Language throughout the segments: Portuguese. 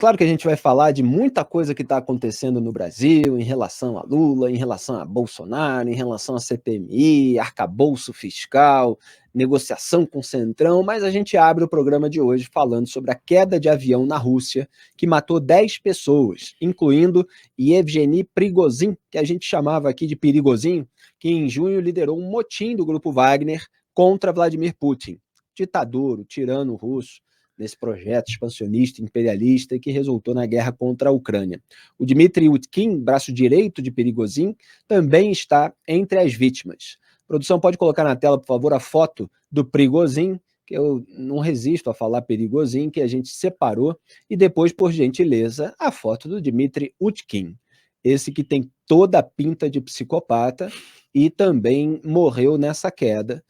Claro que a gente vai falar de muita coisa que está acontecendo no Brasil em relação a Lula, em relação a Bolsonaro, em relação a CPMI, arcabouço fiscal, negociação com o Centrão, mas a gente abre o programa de hoje falando sobre a queda de avião na Rússia, que matou 10 pessoas, incluindo Yevgeny Prigozhin, que a gente chamava aqui de Perigozinho, que em junho liderou um motim do grupo Wagner contra Vladimir Putin, ditador, o tirano russo, nesse projeto expansionista, imperialista, que resultou na guerra contra a Ucrânia. O Dmitry Utkin, braço direito de Prigozhin, também está entre as vítimas. Produção, pode colocar na tela, por favor, a foto do Prigozhin, que eu não resisto a falar Prigozhin, que a gente separou, e depois, por gentileza, a foto do Dmitry Utkin, esse que tem toda a pinta de psicopata e também morreu nessa queda.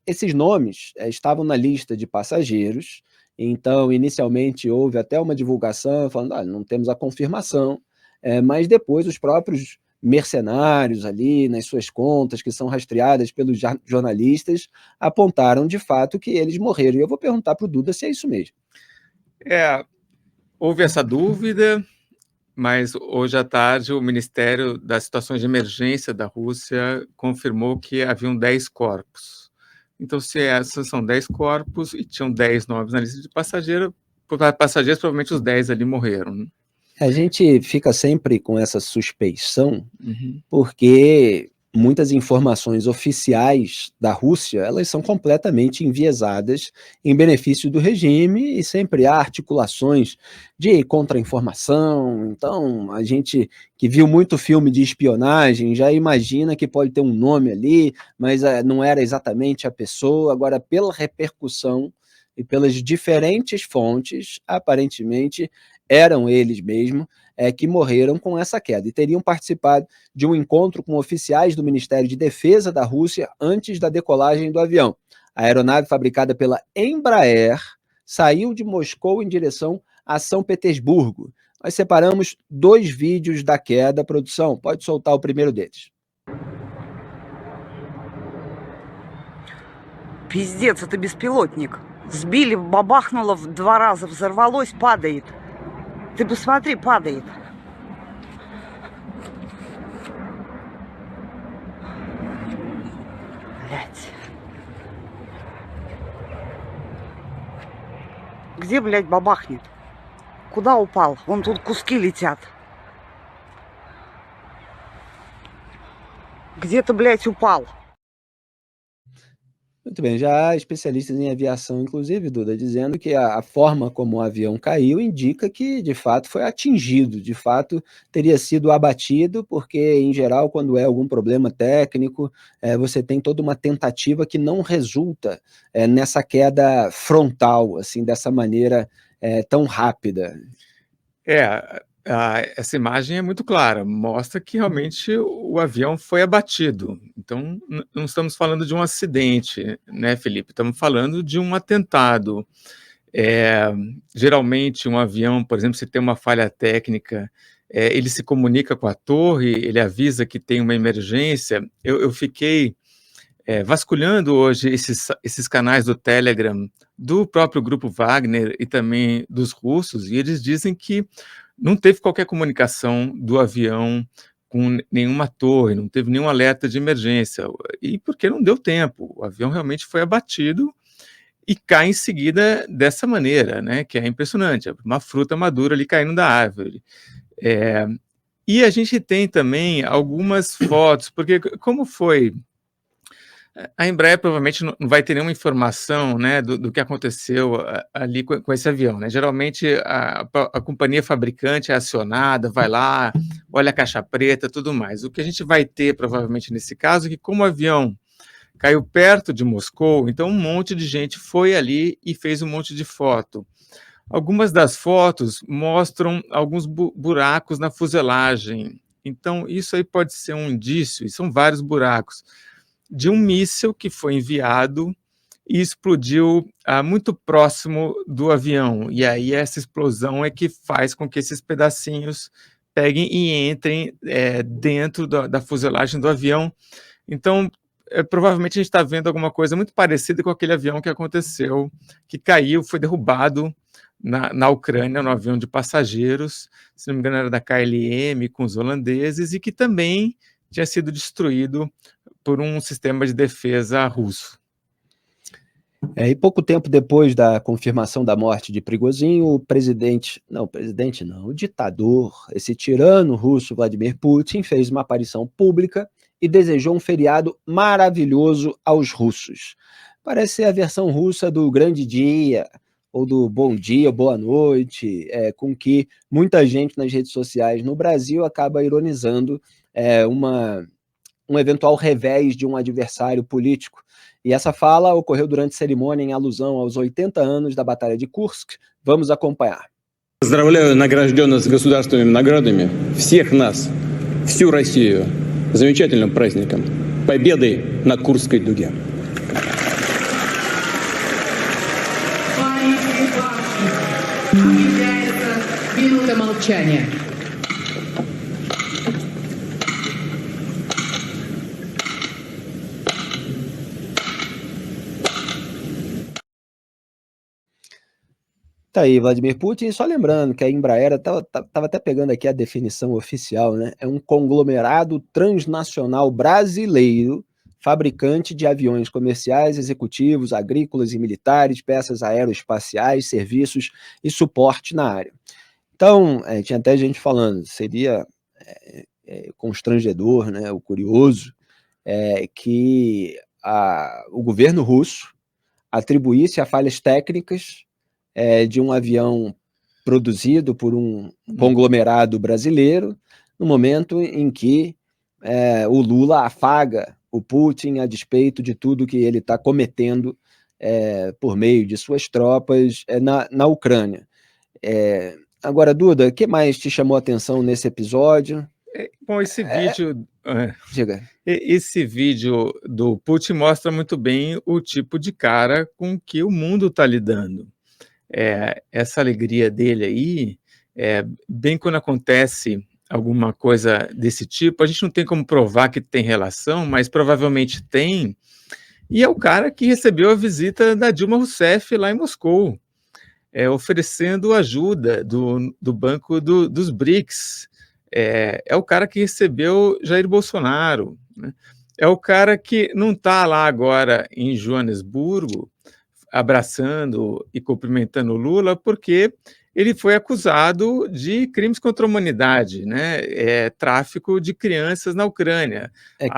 Esses nomes estavam na lista de passageiros, então inicialmente houve até uma divulgação falando, não temos a confirmação, mas depois os próprios mercenários ali nas suas contas, que são rastreadas pelos jornalistas, apontaram de fato que eles morreram. E eu vou perguntar para o Duda se é isso mesmo. Houve essa dúvida, mas hoje à tarde o Ministério das Situações de Emergência da Rússia confirmou que haviam 10 corpos. Então, se esses são 10 corpos e tinham 10 nomes na lista de passageiros, provavelmente os 10 ali morreram. Né? A gente fica sempre com essa suspeição, porque muitas informações oficiais da Rússia, elas são completamente enviesadas em benefício do regime e sempre há articulações de contra-informação. Então, a gente que viu muito filme de espionagem já imagina que pode ter um nome ali, mas não era exatamente a pessoa. Agora, pela repercussão e pelas diferentes fontes, aparentemente eram eles mesmos que morreram com essa queda e teriam participado de um encontro com oficiais do Ministério de Defesa da Rússia antes da decolagem do avião. A aeronave, fabricada pela Embraer, saiu de Moscou em direção a São Petersburgo. Nós separamos 2 vídeos da queda. Produção, pode soltar o primeiro deles. Пиздец, это беспилотник. Сбили, бабахнуло 2 раза, взорвалось, падает. Ты посмотри, падает. Блядь. Где, блядь, бабахнет? Куда упал? Вон тут куски летят. Где-то, блядь, упал. Muito bem, já há especialistas em aviação, inclusive, Duda, dizendo que a forma como o avião caiu indica que, de fato, foi atingido, de fato, teria sido abatido, porque, em geral, quando é algum problema técnico, você tem toda uma tentativa que não resulta nessa queda frontal, assim, dessa maneira tão rápida. Essa imagem é muito clara, mostra que realmente o avião foi abatido. Então, não estamos falando de um acidente, né, Felipe? Estamos falando de um atentado. Geralmente, um avião, por exemplo, se tem uma falha técnica, ele se comunica com a torre, ele avisa que tem uma emergência. Eu fiquei vasculhando hoje esses canais do Telegram, do próprio grupo Wagner e também dos russos, e eles dizem que não teve qualquer comunicação do avião com nenhuma torre, não teve nenhum alerta de emergência, e porque não deu tempo, o avião realmente foi abatido e cai em seguida dessa maneira, né, que é impressionante, uma fruta madura ali caindo da árvore. E a gente tem também algumas fotos, porque como foi... A Embraer provavelmente não vai ter nenhuma informação, né, do que aconteceu ali com esse avião, né? Geralmente a companhia fabricante é acionada, vai lá, olha a caixa preta, tudo mais. O que a gente vai ter provavelmente nesse caso é que, como o avião caiu perto de Moscou, então um monte de gente foi ali e fez um monte de foto. Algumas das fotos mostram alguns buracos na fuselagem. Então isso aí pode ser um indício, e são vários buracos, de um míssil que foi enviado e explodiu muito próximo do avião. E aí essa explosão é que faz com que esses pedacinhos peguem e entrem dentro da fuselagem do avião. Então, provavelmente a gente está vendo alguma coisa muito parecida com aquele avião que aconteceu, que caiu, foi derrubado na Ucrânia, no avião de passageiros, se não me engano era da KLM, com os holandeses, e que também tinha sido destruído por um sistema de defesa russo. E pouco tempo depois da confirmação da morte de Prigozhin, o ditador, esse tirano russo Vladimir Putin, fez uma aparição pública e desejou um feriado maravilhoso aos russos. Parece ser a versão russa do grande dia, ou do bom dia, boa noite, com que muita gente nas redes sociais no Brasil acaba ironizando um eventual revés de um adversário político. E essa fala ocorreu durante cerimônia em alusão aos 80 anos da Batalha de Kursk. Vamos acompanhar. Поздравляю награжденных с государственными наградами всех нас, всю Россию, с замечательным праздником, победой на Курской дуге. Минута молчания. Tá aí, Vladimir Putin, só lembrando que a Embraer, estava até pegando aqui a definição oficial, né? É um conglomerado transnacional brasileiro, fabricante de aviões comerciais, executivos, agrícolas e militares, peças aeroespaciais, serviços e suporte na área. Então, tinha até gente falando, seria constrangedor, né, o curioso, que o governo russo atribuísse a falhas técnicas de um avião produzido por um conglomerado brasileiro, no momento em que o Lula afaga o Putin a despeito de tudo que ele está cometendo por meio de suas tropas na Ucrânia. Agora, Duda, o que mais te chamou a atenção nesse episódio? Bom, esse vídeo... Diga. Esse vídeo do Putin mostra muito bem o tipo de cara com que o mundo está lidando. Essa alegria dele aí, bem quando acontece alguma coisa desse tipo, a gente não tem como provar que tem relação, mas provavelmente tem, e é o cara que recebeu a visita da Dilma Rousseff lá em Moscou, oferecendo ajuda do Banco dos BRICS, é o cara que recebeu Jair Bolsonaro, né? É o cara que não está lá agora em Joanesburgo, abraçando e cumprimentando o Lula, porque ele foi acusado de crimes contra a humanidade, né? Tráfico de crianças na Ucrânia.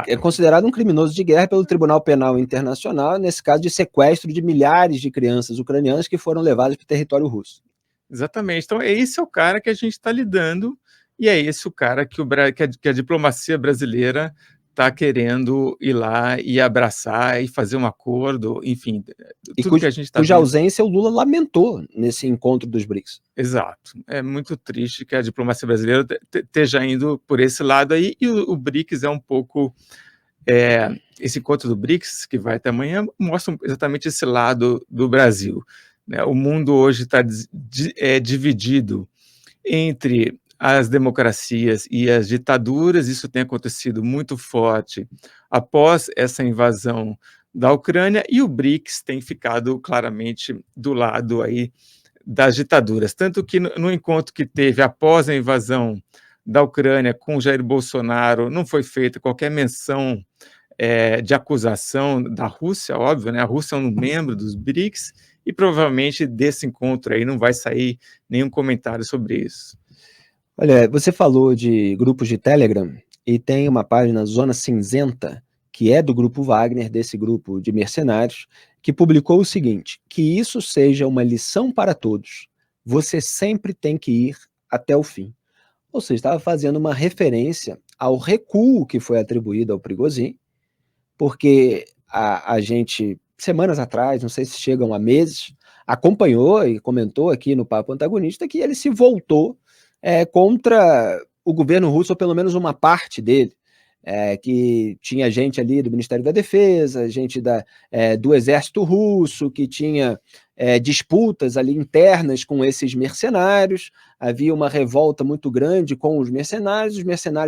É considerado um criminoso de guerra pelo Tribunal Penal Internacional, nesse caso de sequestro de milhares de crianças ucranianas que foram levadas para o território russo. Exatamente. Então, esse é o cara que a gente está lidando, e é esse o cara que a diplomacia brasileira está querendo ir lá e abraçar e fazer um acordo, enfim, tudo que a gente está cuja ausência o Lula lamentou nesse encontro dos BRICS. Exato. É muito triste que a diplomacia brasileira esteja indo por esse lado aí, e o BRICS é um pouco... esse encontro do BRICS, que vai até amanhã, mostra exatamente esse lado do Brasil, né? O mundo hoje está dividido entre as democracias e as ditaduras. Isso tem acontecido muito forte após essa invasão da Ucrânia, e o BRICS tem ficado claramente do lado aí das ditaduras, tanto que no encontro que teve após a invasão da Ucrânia com Jair Bolsonaro, não foi feita qualquer menção de acusação da Rússia, óbvio, né? A Rússia é um membro dos BRICS, e provavelmente desse encontro aí não vai sair nenhum comentário sobre isso. Olha, você falou de grupos de Telegram, e tem uma página Zona Cinzenta, que é do Grupo Wagner, desse grupo de mercenários, que publicou o seguinte: que isso seja uma lição para todos, você sempre tem que ir até o fim. Ou seja, estava fazendo uma referência ao recuo que foi atribuído ao Prigozhin, porque a gente, semanas atrás, não sei se chegam a meses, acompanhou e comentou aqui no Papo Antagonista que ele se voltou contra o governo russo, ou pelo menos uma parte dele, que tinha gente ali do Ministério da Defesa, gente do Exército Russo, que tinha disputas ali internas com esses mercenários, havia uma revolta muito grande com os mercenários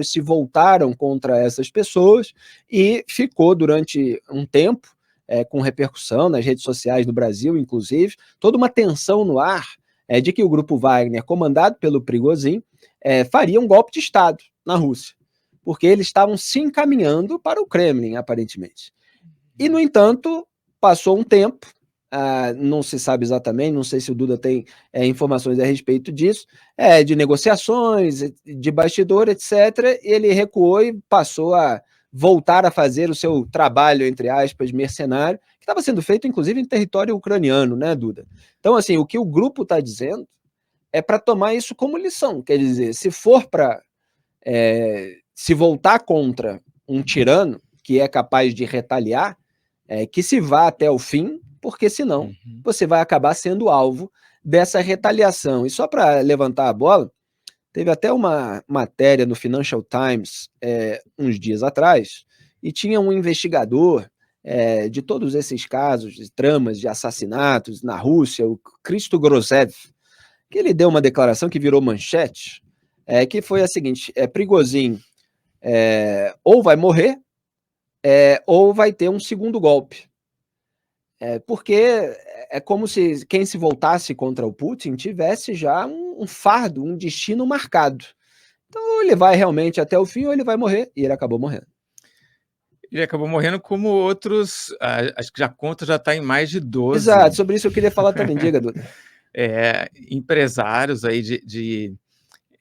se voltaram contra essas pessoas, e ficou durante um tempo, com repercussão nas redes sociais do Brasil, inclusive, toda uma tensão no ar, de que o grupo Wagner, comandado pelo Prigozhin, faria um golpe de Estado na Rússia, porque eles estavam se encaminhando para o Kremlin, aparentemente. E, no entanto, passou um tempo, não se sabe exatamente, não sei se o Duda tem informações a respeito disso, de negociações, de bastidor, etc. Ele recuou e passou a voltar a fazer o seu trabalho, entre aspas, mercenário, que estava sendo feito, inclusive, em território ucraniano, né, Duda? Então, assim, o que o grupo está dizendo é para tomar isso como lição. Quer dizer, se for para se voltar contra um tirano que é capaz de retaliar, que se vá até o fim, porque senão você vai acabar sendo alvo dessa retaliação. E só para levantar a bola, teve até uma matéria no Financial Times uns dias atrás, e tinha um investigador de todos esses casos, de tramas de assassinatos na Rússia, o Christo Grozev, que ele deu uma declaração que virou manchete, que foi a seguinte: Prigozhin ou vai morrer, ou vai ter um segundo golpe. Porque é como se quem se voltasse contra o Putin tivesse já um fardo, um destino marcado. Então, ou ele vai realmente até o fim, ou ele vai morrer, e ele acabou morrendo. Ele acabou morrendo como outros, acho que a conta já está em mais de 12. Exato, sobre isso eu queria falar também, diga, Duda. Empresários aí de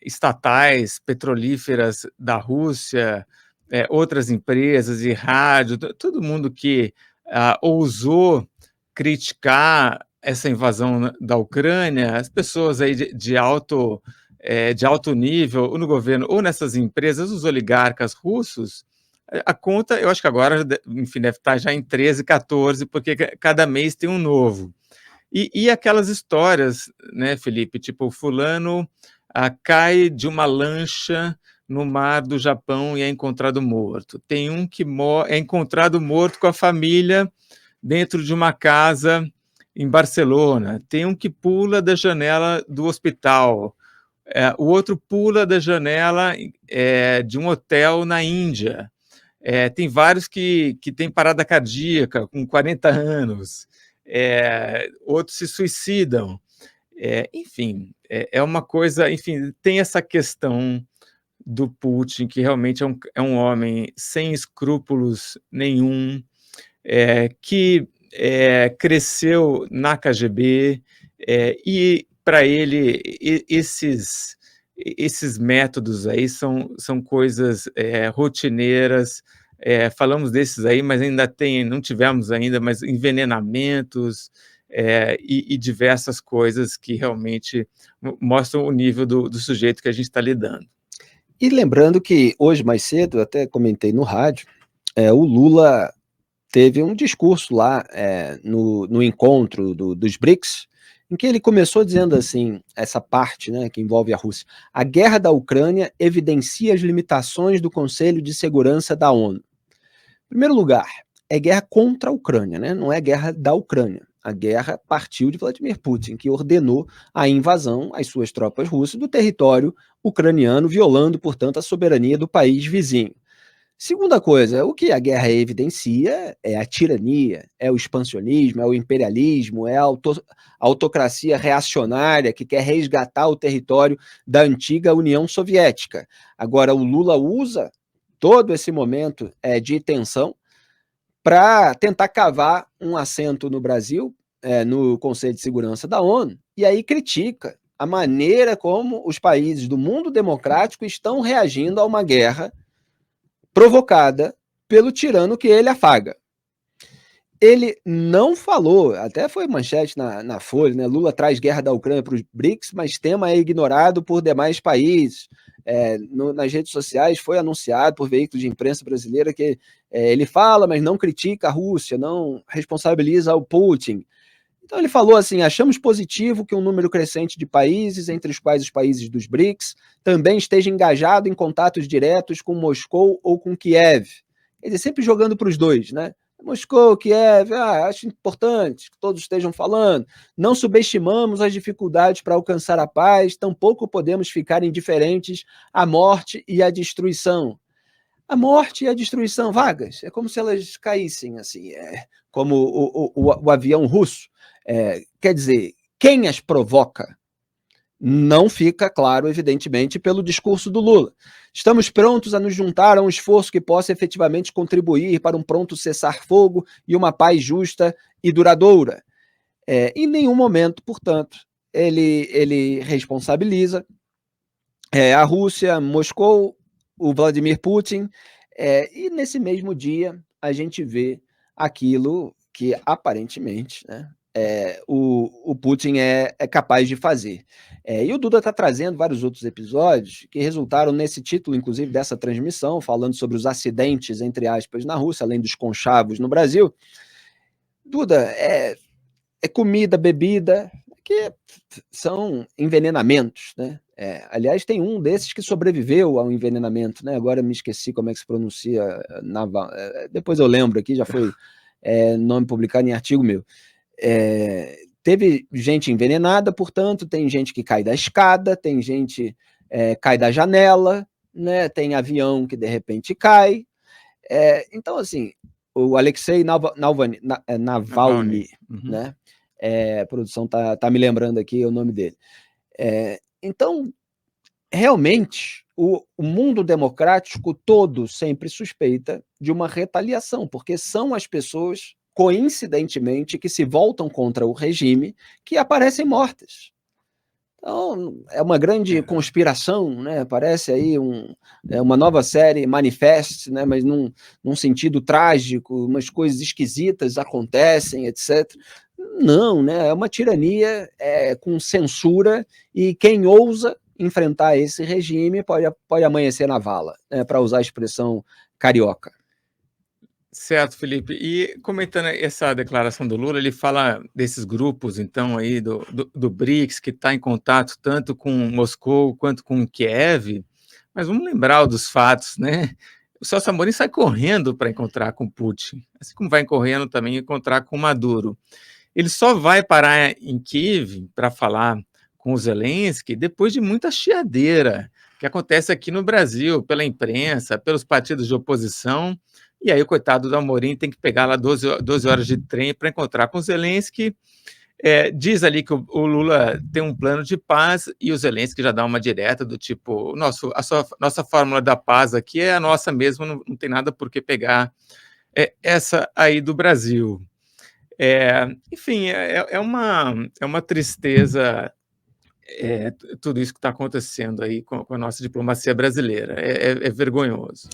estatais petrolíferas da Rússia, outras empresas e rádio, todo mundo que ousou criticar essa invasão da Ucrânia, as pessoas aí de alto nível no governo ou nessas empresas, os oligarcas russos, a conta, eu acho que agora, enfim, deve estar já em 13, 14, porque cada mês tem um novo. E aquelas histórias, né, Felipe, tipo, fulano cai de uma lancha no mar do Japão e é encontrado morto. Tem um que é encontrado morto com a família dentro de uma casa em Barcelona. Tem um que pula da janela do hospital. O outro pula da janela de um hotel na Índia. Tem vários que têm parada cardíaca com 40 anos. Outros se suicidam. Enfim, é uma coisa... Enfim, tem essa questão do Putin, que realmente é um homem sem escrúpulos nenhum, que cresceu na KGB, e para ele esses métodos aí são coisas rotineiras. Falamos desses aí, mas não tivemos ainda, mas envenenamentos e diversas coisas que realmente mostram o nível do sujeito que a gente está lidando. E lembrando que hoje, mais cedo, eu até comentei no rádio, o Lula teve um discurso lá no encontro dos BRICS, em que ele começou dizendo assim, essa parte, né, que envolve a Rússia: a guerra da Ucrânia evidencia as limitações do Conselho de Segurança da ONU. Em primeiro lugar, é guerra contra a Ucrânia, né? Não é guerra da Ucrânia. A guerra partiu de Vladimir Putin, que ordenou a invasão às suas tropas russas do território ucraniano, violando, portanto, a soberania do país vizinho. Segunda coisa, o que a guerra evidencia é a tirania, é o expansionismo, é o imperialismo, é a autocracia reacionária que quer resgatar o território da antiga União Soviética. Agora, o Lula usa todo esse momento de tensão para tentar cavar um assento no Brasil, no Conselho de Segurança da ONU, e aí critica a maneira como os países do mundo democrático estão reagindo a uma guerra provocada pelo tirano que ele afaga. Ele não falou, até foi manchete na Folha, né? Lula traz guerra da Ucrânia para os BRICS, mas tema é ignorado por demais países. Nas redes sociais foi anunciado por veículos de imprensa brasileira que ele fala, mas não critica a Rússia, não responsabiliza o Putin. Então ele falou assim: achamos positivo que um número crescente de países, entre os quais os países dos BRICS, também esteja engajado em contatos diretos com Moscou ou com Kiev. Quer dizer, sempre jogando para os dois, né? Moscou, Kiev, acho importante que todos estejam falando. Não subestimamos as dificuldades para alcançar a paz, tampouco podemos ficar indiferentes à morte e à destruição. A morte e a destruição, Vargas, é como se elas caíssem, assim, como o avião russo. Quer dizer, quem as provoca Não fica claro, evidentemente, pelo discurso do Lula. Estamos prontos a nos juntar a um esforço que possa efetivamente contribuir para um pronto cessar-fogo e uma paz justa e duradoura. Em nenhum momento, portanto, ele responsabiliza a Rússia, Moscou, o Vladimir Putin, e nesse mesmo dia a gente vê aquilo que aparentemente, né, o Putin é capaz de fazer. E o Duda está trazendo vários outros episódios que resultaram nesse título, inclusive, dessa transmissão, falando sobre os acidentes, entre aspas, na Rússia, além dos conchavos no Brasil. Duda, é comida, bebida, que são envenenamentos, né? Aliás, tem um desses que sobreviveu ao envenenamento, né? Agora me esqueci como é que se pronuncia, depois eu lembro aqui, já foi nome publicado em artigo meu. Teve gente envenenada, portanto, tem gente que cai da escada, tem gente que cai da janela, né? Tem avião que de repente cai. Então, assim, o Alexei Navalny, né? A produção tá me lembrando aqui o nome dele. Então, realmente, o mundo democrático todo sempre suspeita de uma retaliação, porque são as pessoas, coincidentemente, que se voltam contra o regime, que aparecem mortas. Então, é uma grande conspiração, né? Parece aí uma nova série Manifest, né? Mas num sentido trágico, umas coisas esquisitas acontecem, etc. Não, né? É uma tirania com censura, e quem ousa enfrentar esse regime pode amanhecer na vala, né? Para usar a expressão carioca. Certo, Felipe. E comentando essa declaração do Lula, ele fala desses grupos, então, aí do BRICS, que está em contato tanto com Moscou quanto com Kiev, mas vamos lembrar dos fatos, né? O Celso Amorim sai correndo para encontrar com Putin, assim como vai correndo também encontrar com Maduro. Ele só vai parar em Kiev para falar com o Zelensky depois de muita chiadeira que acontece aqui no Brasil, pela imprensa, pelos partidos de oposição. E aí o coitado do Amorim tem que pegar lá 12 horas de trem para encontrar com o Zelensky. Diz ali que o Lula tem um plano de paz e o Zelensky já dá uma direta do tipo, nossa fórmula da paz aqui é a nossa mesmo, não tem nada por que pegar essa aí do Brasil. Enfim, é uma tristeza tudo isso que está acontecendo aí com a nossa diplomacia brasileira. É vergonhoso.